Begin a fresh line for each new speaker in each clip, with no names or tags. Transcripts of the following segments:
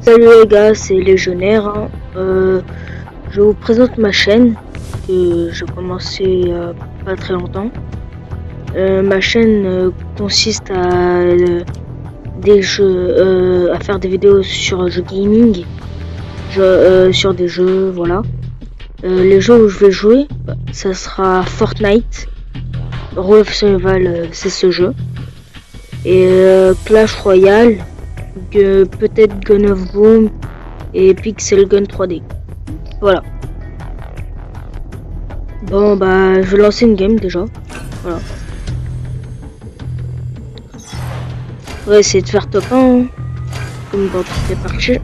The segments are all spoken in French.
Salut les gars, c'est Légionnaire. Je vous présente ma chaîne que j'ai commencé pas très longtemps. Ma chaîne consiste à des jeux, à faire des vidéos sur un jeu gaming, sur des jeux, voilà. Les jeux où je vais jouer, ça sera Fortnite, Role of Survival, c'est ce jeu, et Clash Royale, peut-être Gun of Boom et Pixel Gun 3D. Voilà. Bon bah je vais lancer une game déjà. Voilà. On va essayer de faire top 1 hein, comme dans toutes les parties.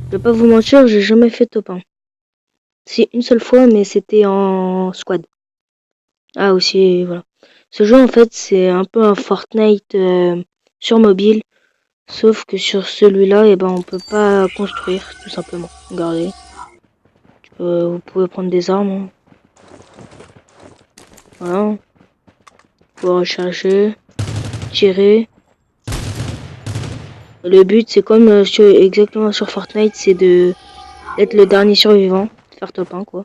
Je vais pas vous mentir, j'ai jamais fait top 1. Si une seule fois mais c'était en squad. Ah aussi voilà. Ce jeu en fait c'est un peu un Fortnite sur mobile. Sauf que sur celui-là, et ben on peut pas construire tout simplement. Regardez. Vous pouvez prendre des armes. Hein. Voilà. Vous pouvez recharger. Tirer. Le but c'est comme exactement sur Fortnite, c'est d'être le dernier survivant, de faire top 1 quoi.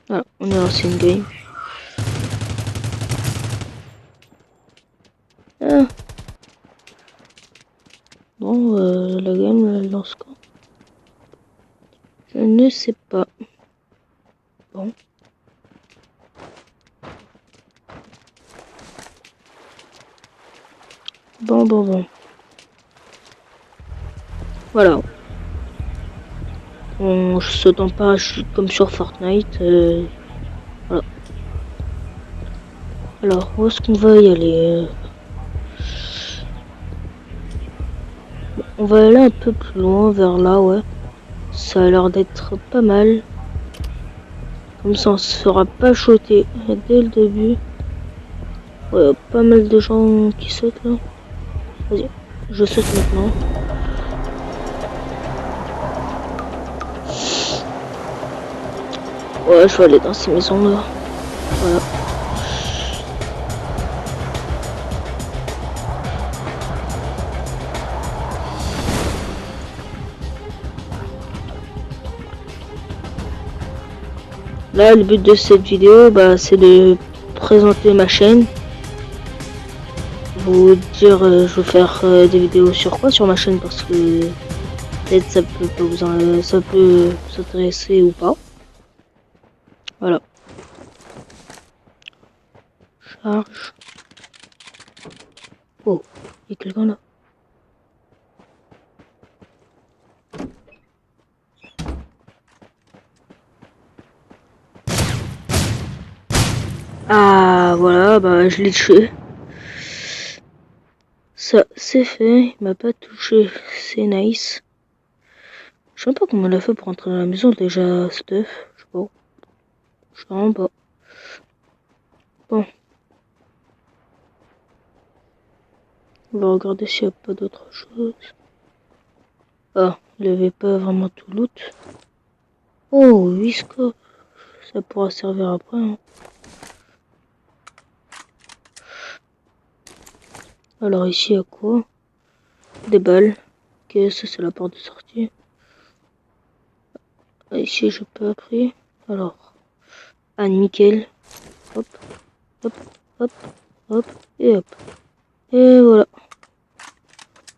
Voilà, on est lancé une game. Ah. Bon, la game elle lance quand? Je ne sais pas. Bon. Bon. Voilà. On saute en parachute comme sur Fortnite. Voilà. Alors, où est-ce qu'on va y aller? On va aller un peu plus loin, vers là, ouais. Ça a l'air d'être pas mal. Comme ça, on se fera pas shooter dès le début. Ouais, pas mal de gens qui sautent là. Vas-y, je saute maintenant. Ouais, je vais aller dans ces maisons là. Voilà. Là, le but de cette vidéo, bah, c'est de présenter ma chaîne. Vous dire, je vais faire des vidéos sur quoi sur ma chaîne parce que peut-être ça peut pas vous ça peut vous intéresser ou pas. Voilà. Charge. Oh, il y a quelqu'un là. Ah voilà, bah je l'ai tué. Ça c'est fait, il m'a pas touché, c'est nice. Je sais pas comment on a fait pour entrer dans la maison déjà, Stuff, je sais pas. Je sais vraiment pas. Bon. On va regarder s'il n'y a pas d'autre chose. Ah, il avait pas vraiment tout loot. Oh, 8 scopes. Ça pourra servir après. Hein. Alors ici, il y a quoi? Des balles. Ok, ça c'est la porte de sortie. Ah, ici, je peux appris. Alors. Ah, nickel. Hop, hop, hop, hop, et hop. Et voilà.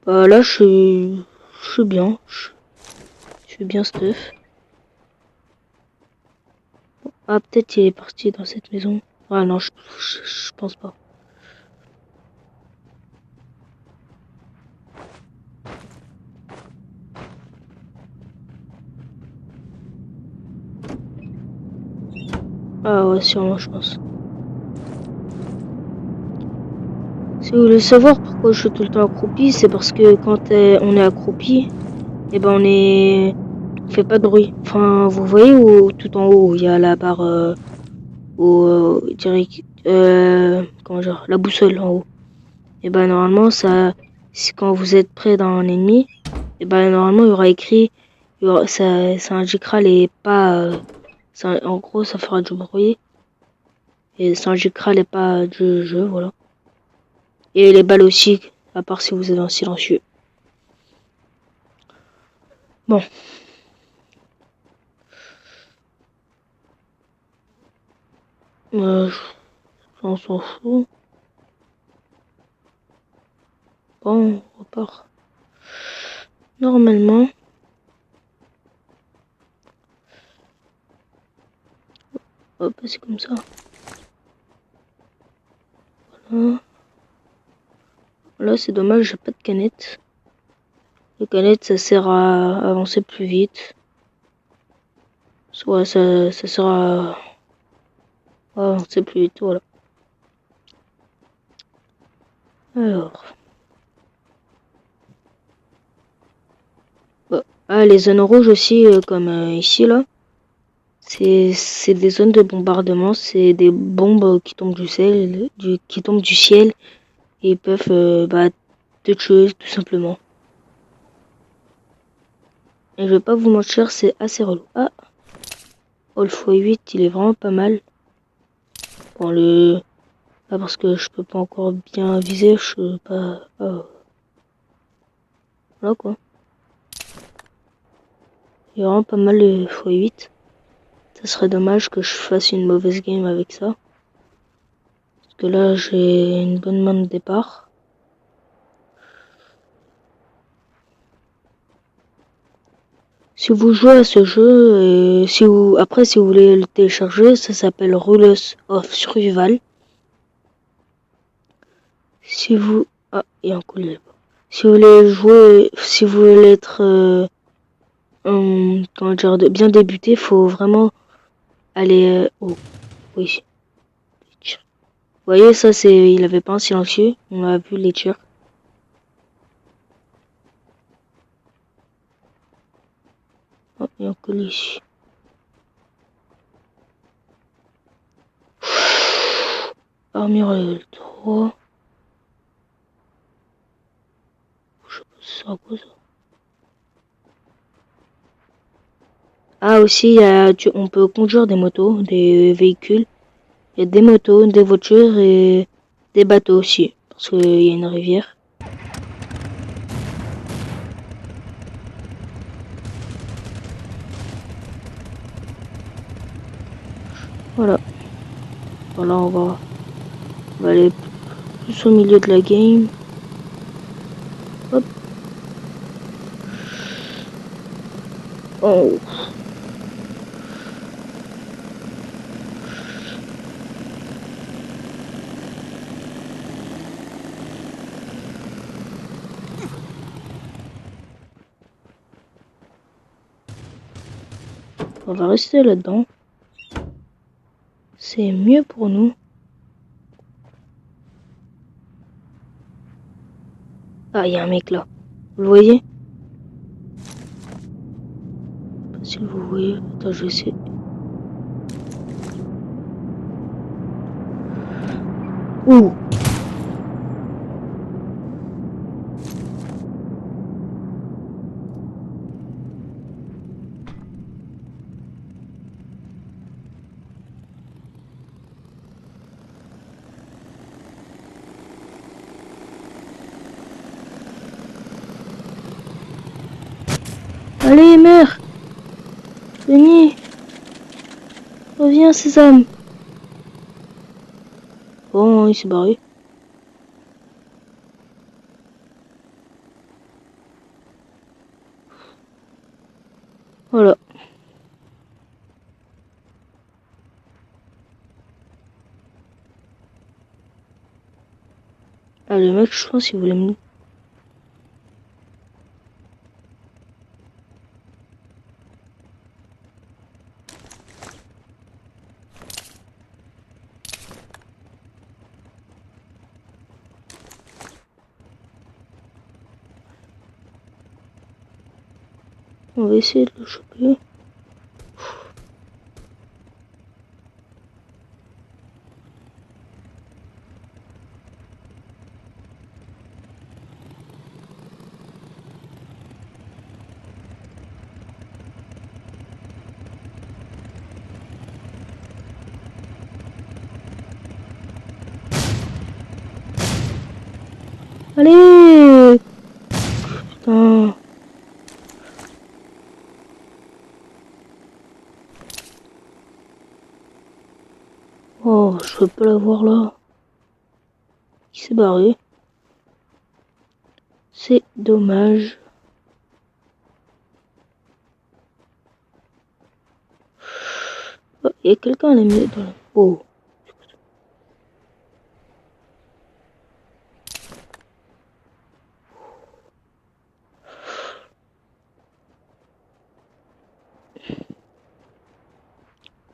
Bah là, je suis bien. Je suis bien stuff. Ah, peut-être il est parti dans cette maison. Ah non, je pense pas. Ah ouais, sûrement, je pense. Si vous voulez savoir pourquoi je suis tout le temps accroupi, c'est parce que quand on est accroupi, et ben on fait pas de bruit. Enfin, vous voyez où tout en haut, il y a la barre direct, comment dire, la boussole en haut. Et ben normalement ça, quand vous êtes près d'un ennemi, et ben normalement il y aura écrit, ça indiquera les pas, en gros ça fera du bruit et ça indiquera les pas du jeu, voilà. Et les balles aussi à part si vous êtes en silencieux. Bon. On s'en fout. Bon, on repart. Normalement. Hop, c'est comme ça. Voilà. Là, c'est dommage, j'ai pas de canette. Les canettes, ça sert à avancer plus vite. Soit ça sert à avancer plus vite, voilà. Alors. Bah, les zones rouges aussi, comme ici, là. C'est des zones de bombardement, c'est des bombes qui tombent du ciel, et ils peuvent te tuer tout simplement. Et je vais pas vous mentir, c'est assez relou. Ah, oh, le x8, il est vraiment pas mal. Bon, là, parce que je peux pas encore bien viser, je peux pas. Oh. Voilà quoi. Il est vraiment pas mal le x8. Ça serait dommage que je fasse une mauvaise game avec ça. Parce que là, j'ai une bonne main de départ. Si vous jouez à ce jeu, et si vous voulez le télécharger, ça s'appelle Rules of Survival. Si vous... Ah, il y a un coup là. Si vous voulez jouer, si vous voulez être... comment dire, bien débuter, faut vraiment aller... oh, oui. Vous voyez, ça c'est... Il avait pas un silencieux, on a vu les tirs. Oh, il y a un coup ici. Armure level 3. Je sais pas si ça à quoi ça. Ah aussi, on peut conduire des motos, des véhicules. Il y a des motos, des voitures et des bateaux aussi. Parce qu'il y a une rivière. Voilà. Voilà, on va aller plus au milieu de la game. Hop. Oh. On va rester là-dedans. C'est mieux pour nous. Ah, il y a un mec là. Vous le voyez? Je sais pas si vous voyez. Attends, je vais essayer. Ouh! Allez, mère! Denis! Reviens, Sésame! Bon, il s'est barré. Voilà. Ah, le mec, je pense qu'il voulait me... On va essayer de le choper. Allez! Oh, je peux pas la voir là. Il s'est barré. C'est dommage. Oh, il y a quelqu'un à la maison. Oh.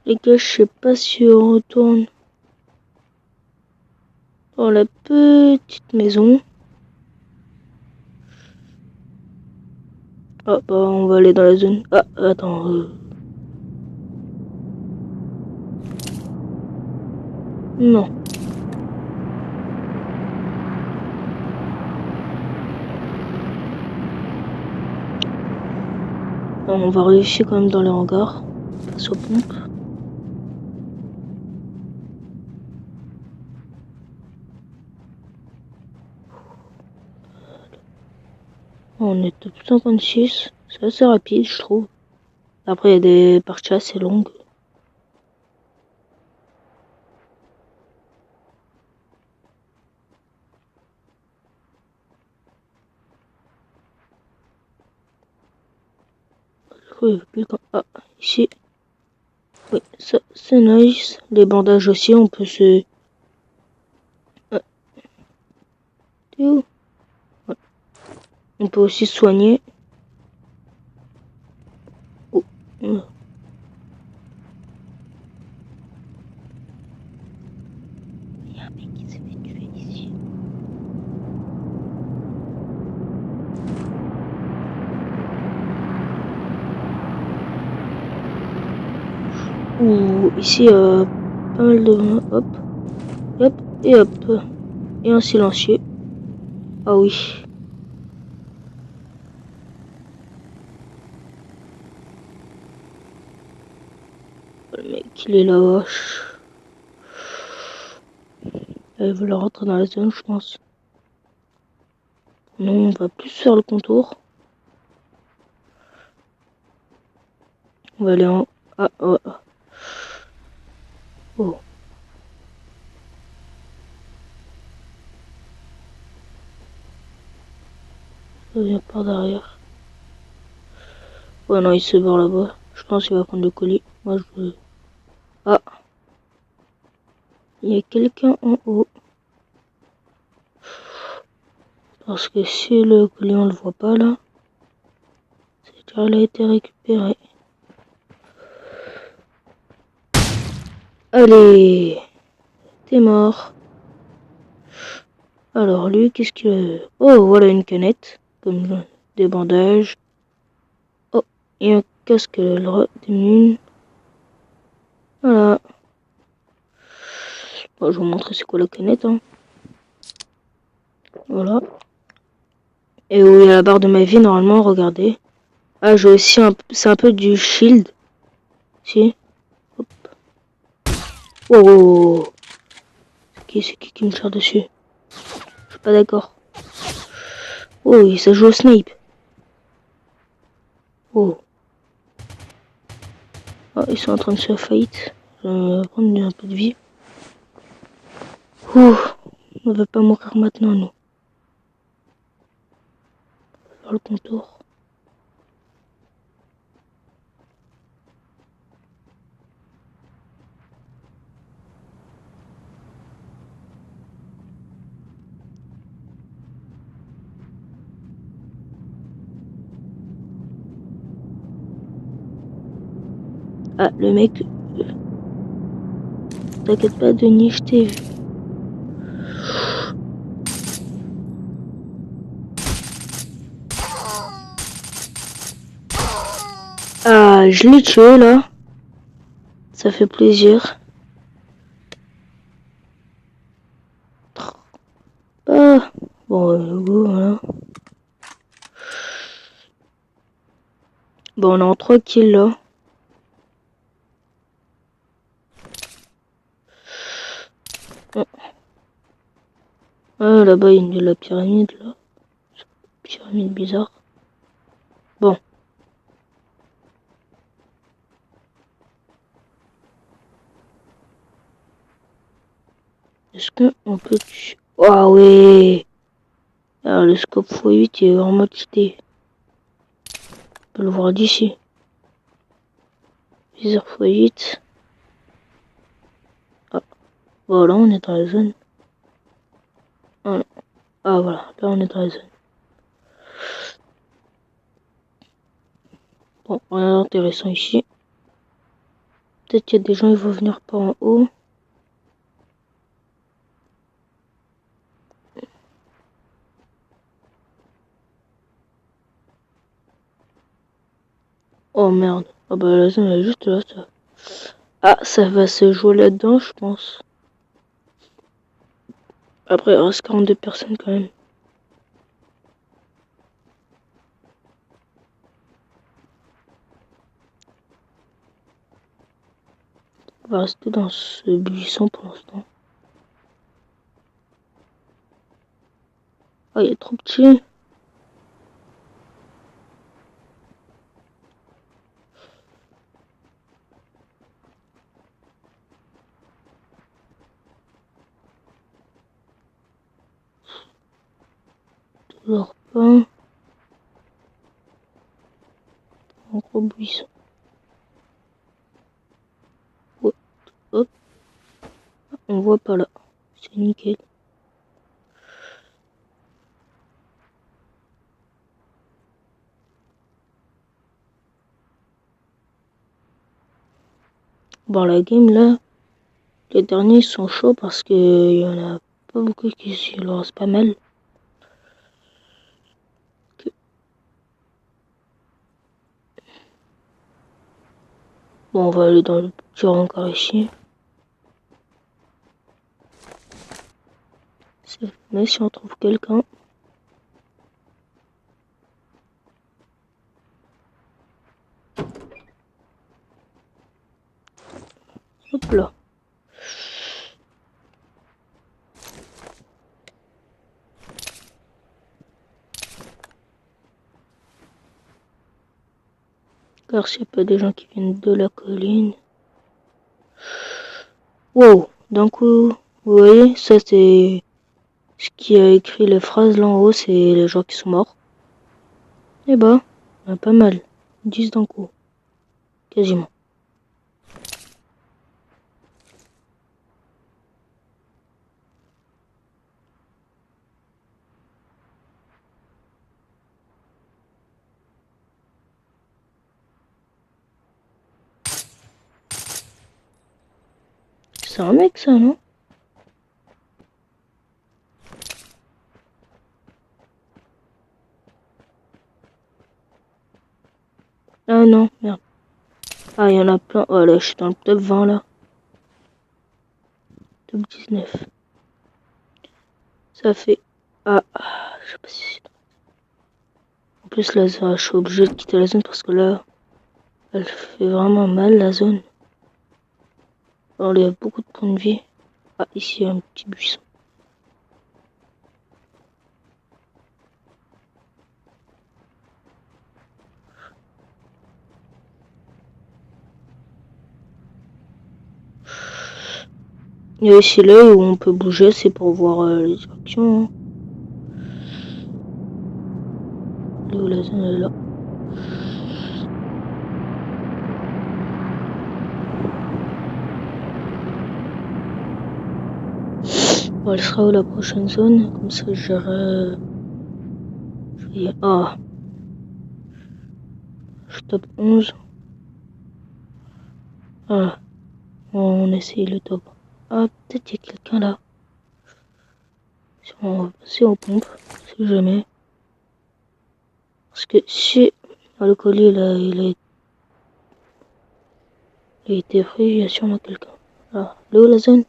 Les gars, je sais pas si on retourne dans la petite maison. Ah bah on va aller dans la zone. Ah attends. Non. On va réussir quand même dans les hangars. Face aux pompes. On est top 56. C'est assez rapide je trouve. Après il y a des parties assez longues. Oui, ah, ici. Oui, ça c'est nice. Les bandages aussi, on peut se... Ah, t'es où? Ouais. On peut aussi soigner. Oh. Il y a un mec qui s'est fait tuer ici. Ouh, ici pas mal de... Hop, hop, et hop. Et un silencieux. Ah oui. Le mec, il est là-bas. Elle veut rentrer dans la zone, je pense. Non, on va plus faire le contour. On va aller en... Ah, oh. Oh. Ça vient par derrière. Ouais, non, il se barre là-bas. Je pense qu'il va prendre le colis. Moi, je veux... Ah. Il y a quelqu'un en haut. Parce que si le colis, on le voit pas, là, c'est déjà, il a été récupéré. Allez. T'es mort. Alors, lui, qu'est-ce qu'il a... Oh, voilà une canette. Comme des bandages. Oh, il y a un casque des mines. Voilà. Bon, je vais vous montrer c'est quoi la canette. Hein. Voilà. Et où il y a la barre de ma vie, normalement, regardez. Ah, j'ai aussi un... C'est un peu du shield. Si. Hop. Oh. C'est qui me tire dessus? Je suis pas d'accord. Oh, ça joue au snipe. Oh. Oh, ils sont en train de se fight. Je vais prendre un peu de vie. Ouh. On va pas mourir maintenant, nous. On va faire le contour. Ah, le mec... T'inquiète pas, Denis, je t'ai vu. Ah, je l'ai tué, là. Ça fait plaisir. Ah, bon, voilà. Bon, on est en 3 kills, là. Ah, là-bas, il y a la pyramide, là. Pyramide bizarre. Bon. Est-ce qu'on peut... Ah ouais. Alors le scope x8 il est vraiment cheaté. On peut le voir d'ici. Viseur x8. Ah, voilà, on est dans la zone. Ah voilà, là on est dans la zone. Bon, rien d'intéressant ici. Peut-être qu'il y a des gens qui vont venir par en haut. Oh merde. Ah bah la zone elle est juste là ça. Ah ça va se jouer là-dedans je pense. Après il reste 42 personnes quand même. On va rester dans ce buisson pour l'instant. Ah il est trop petit. Toujours pas. Un gros buisson. Ouais. Hop. On voit pas là. C'est nickel. Bon la game là. Les derniers sont chauds parce que il y en a pas beaucoup qui leur reste pas mal. Bon on va aller dans le petit rencard ici. Mais si on trouve quelqu'un. Hop là. Car s'il n'y a pas des gens qui viennent de la colline. Wow, d'un coup, vous voyez, ça c'est ce qui a écrit les phrases là en haut, c'est les gens qui sont morts. Et bah, on a pas mal. 10 d'un coup. Quasiment. C'est un mec ça, non? Ah non, merde. Ah, il y en a plein. Oh là, je suis dans le top 20 là. Top 19. Ça fait... Ah, je sais pas si c'est... En plus là, je suis obligé de quitter la zone parce que là, elle fait vraiment mal la zone. Alors il y a beaucoup de points de vie. Ah, ici il y a un petit buisson. Il y a ici là où on peut bouger, c'est pour voir les actions. Hein. Là où la zone est là. Bon, elle sera où la prochaine zone? Comme ça j'irai... Ah, je top 11. Ah, on essaye le top. Ah, peut-être qu'il y a quelqu'un là. Si on va passer en pompe, si jamais. Parce que si le collier là, il a été pris, il y a sûrement quelqu'un. Ah, là où la zone?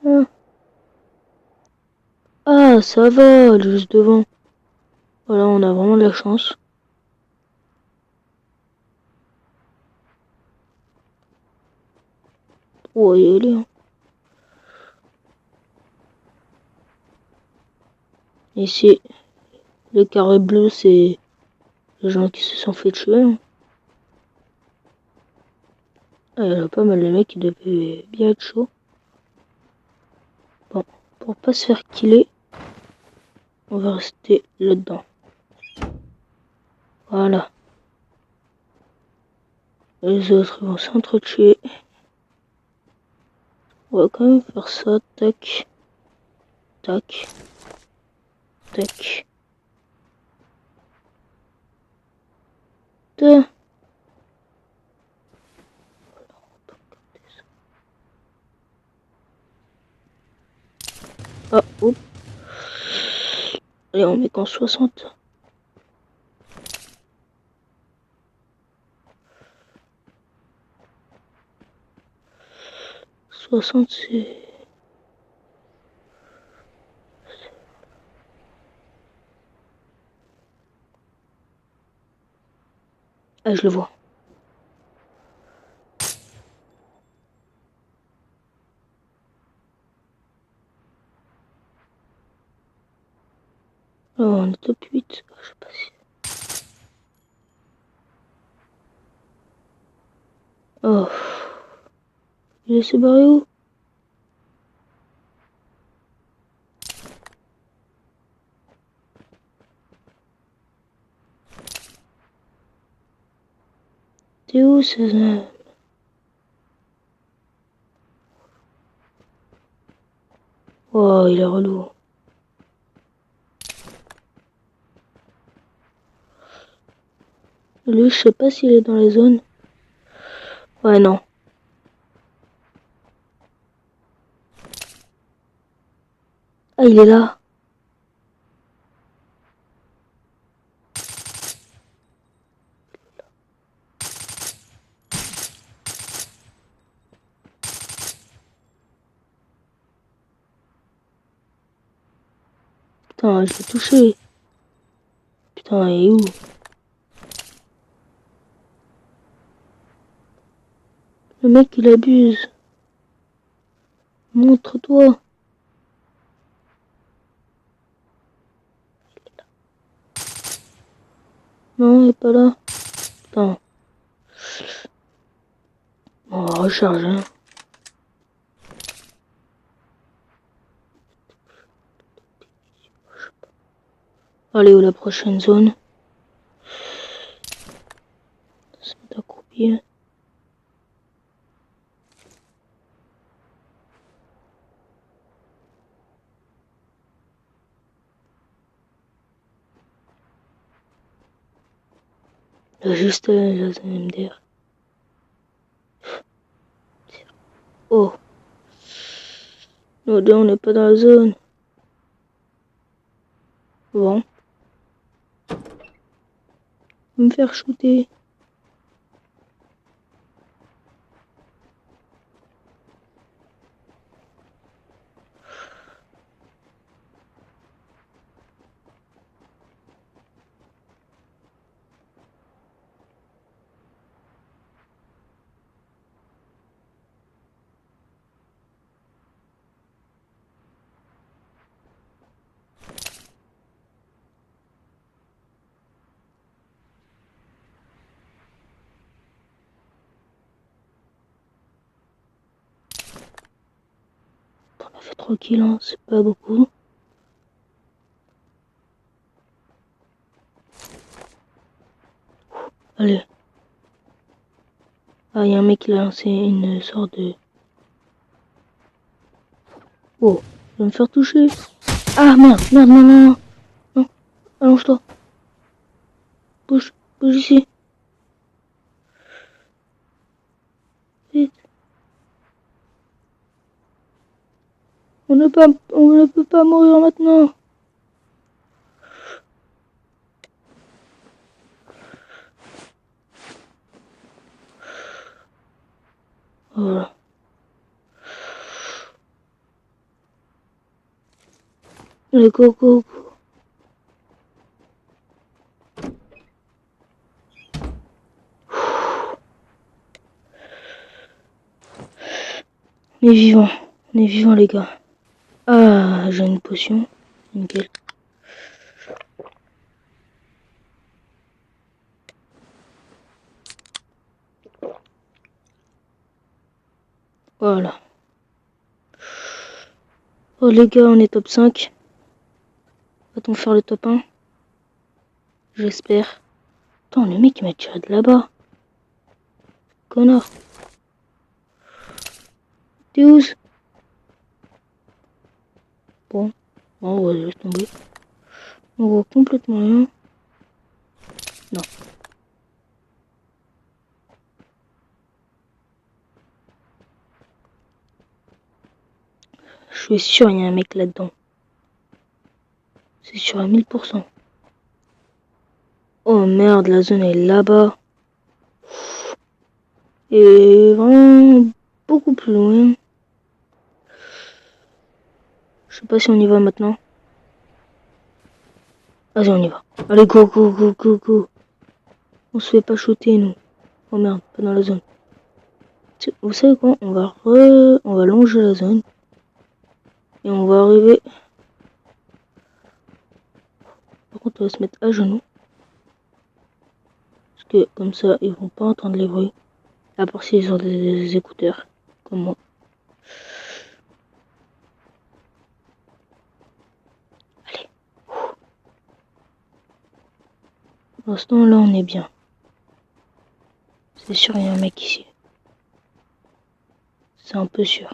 Ah. Ah, ça va, juste devant. Voilà, on a vraiment de la chance. Oh, il est hein. Ici, le carré bleu, c'est les gens qui se sont fait tuer. Hein. Il y a pas mal de mecs qui devaient bien être chauds. Bon, pour pas se faire killer, on va rester là-dedans. Voilà. Les autres vont s'entretuer. On va quand même faire ça. Tac. Tac. Tac. Tac. Ah, oups. Allez, on met qu'en 60. 60, c'est... Ah, je le vois. Oh, on est top 8. Je sais pas si... Oh. Il s'est barré où? T'es où, ça? Oh, il est relou. Lui, je sais pas s'il est dans les zones. Ouais, non. Ah, il est là. Putain, je l'ai touché. Putain, il est où? Le mec, il abuse. Montre-toi. Non, il est pas là. Putain. On va recharger. Hein. Allez, où la prochaine zone? C'est accroupi. Là, juste la zone MDR. Oh. Nous deux, on n'est pas dans la zone. Bon. Me faire shooter. On a fait 3 kills, hein. C'est pas beaucoup. Allez. Ah, il y a un mec qui a lancé une sorte de... Oh, je vais me faire toucher. Ah, merde, merde, non, non, non. Non, allonge-toi. Bouge, bouge ici. Vite. On ne peut pas mourir maintenant. Voilà. Allez, go, go, go. On est vivant. On est vivant, les gars. Ah, j'ai une potion. Nickel. Voilà. Oh les gars, on est top 5. Va-t-on faire le top 1? J'espère. Attends, le mec il m'a tiré de là-bas. Connard. T'es où? Bon, on va laisser tomber. On voit complètement rien. Non. Je suis sûr il y a un mec là-dedans. C'est sûr à 1000%. Oh merde, la zone est là-bas. Et vraiment beaucoup plus loin. Je sais pas si on y va maintenant. Vas-y, on y va. Allez, go, go, go, go, go. On se fait pas shooter, nous. Oh merde, pas dans la zone. Vous savez quoi? On va longer la zone. Et on va arriver. Par contre, on va se mettre à genoux. Parce que comme ça, ils vont pas entendre les bruits. À part s'ils ont des écouteurs. Comme moi. Allez. Pour l'instant, là, on est bien. C'est sûr, il y a un mec ici. C'est un peu sûr.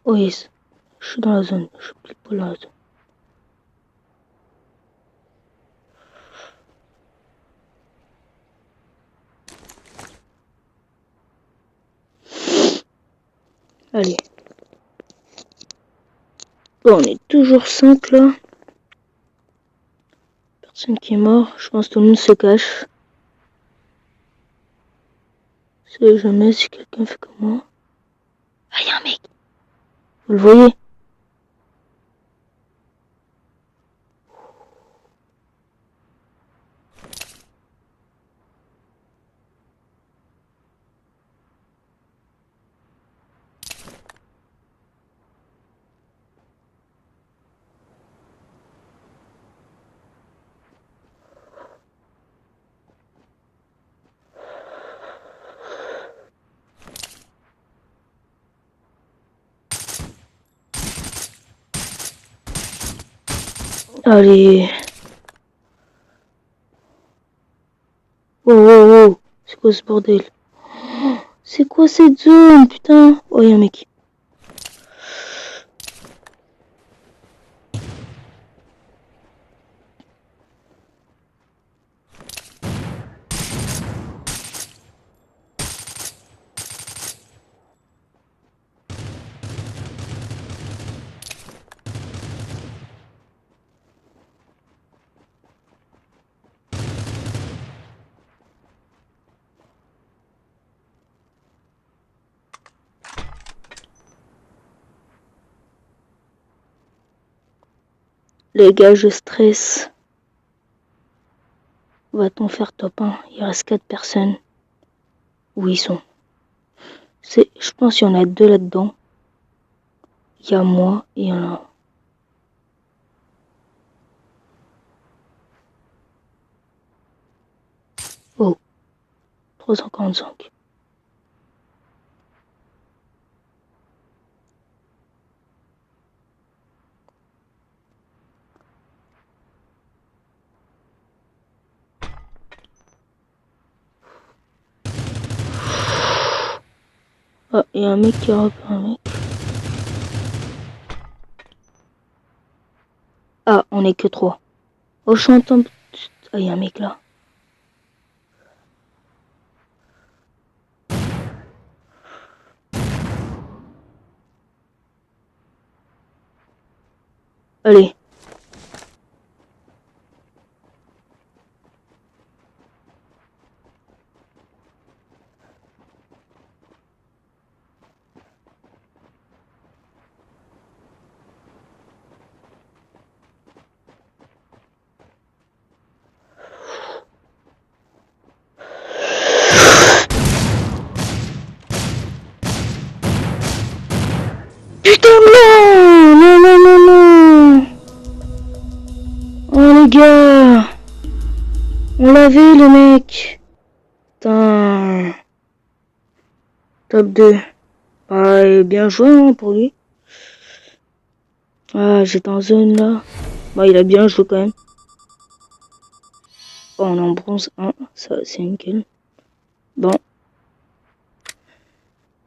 Oh yes. Je suis dans la zone. Je suis plus pas dans la zone. Allez. Bon, on est toujours 5 là. Personne qui est mort. Je pense que tout le monde se cache. C'est jamais si quelqu'un fait comme moi. Ah, il y a un mec. Vous le voyez? Allez. Oh, oh, oh. C'est quoi ce bordel? C'est quoi cette zone, putain? Oh, il y a un mec. Les gars, je stresse. Va-t-on faire top 1? Il reste 4 personnes. Où ils sont? Je pense qu'il y en a 2 là-dedans. Il y a moi et il y en a. Oh, 345. Ah, il y a un mec qui a repéré un mec. Ah, on est que 3. Oh, je suis en train de... Ah, il y a un mec là. Allez. les gars! On l'avait, le mec! Putain! Top 2. Bah, bien joué hein, pour lui. Ah, j'étais en zone là. Bah, il a bien joué quand même. Oh, on est en bronze 1. Ça, c'est nickel. Bon.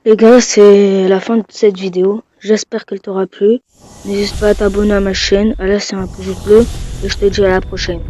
Les gars, c'est la fin de cette vidéo. J'espère qu'elle t'aura plu. N'hésite pas à t'abonner à ma chaîne, à laisser un pouce bleu. Et je te dis à la prochaine.